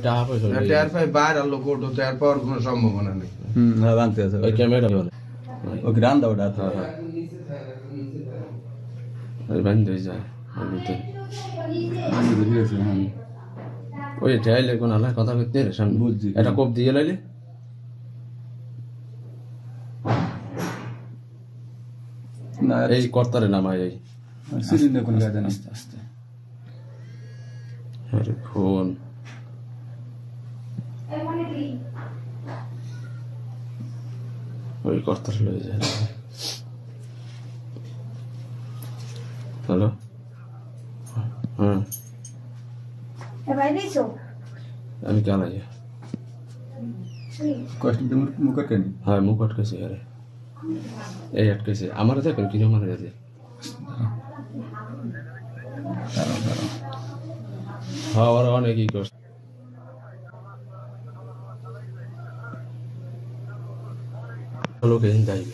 টাকা পয়সা টের পাই বাইরে আলো কোটো টের পাওয়ার কোনো সম্ভাবনা নেই। হ্যাঁ ভাঙতে আছে ওই ক্যামেরা বলে ও গ্রান দাও ওটা ওই বন্ধ হয়ে যায় ওর ভিতরে বুঝে গেছে হ্যাঁ ওই ঠাইলে কোন আলাদা কথা করতে রে সামনে বুঝছি এটা কোপ দিয়ে লাইলে না এই কর্তারে নামায় এই সিরিনে কোন গায় জানি আস্তে আস্তে আরে ফোন ওই কর্তার লয়ে যায় হ্যালো হ্যাঁ আমি কেন কষ্ট মুখ কেন হ্যাঁ মুখ আটকেছে আরে এই আটকেছে আমার দেখেন কিরম মারা যাচ্ছে হ্যাঁ ওরা অনেকই করছে লোকে দায়ী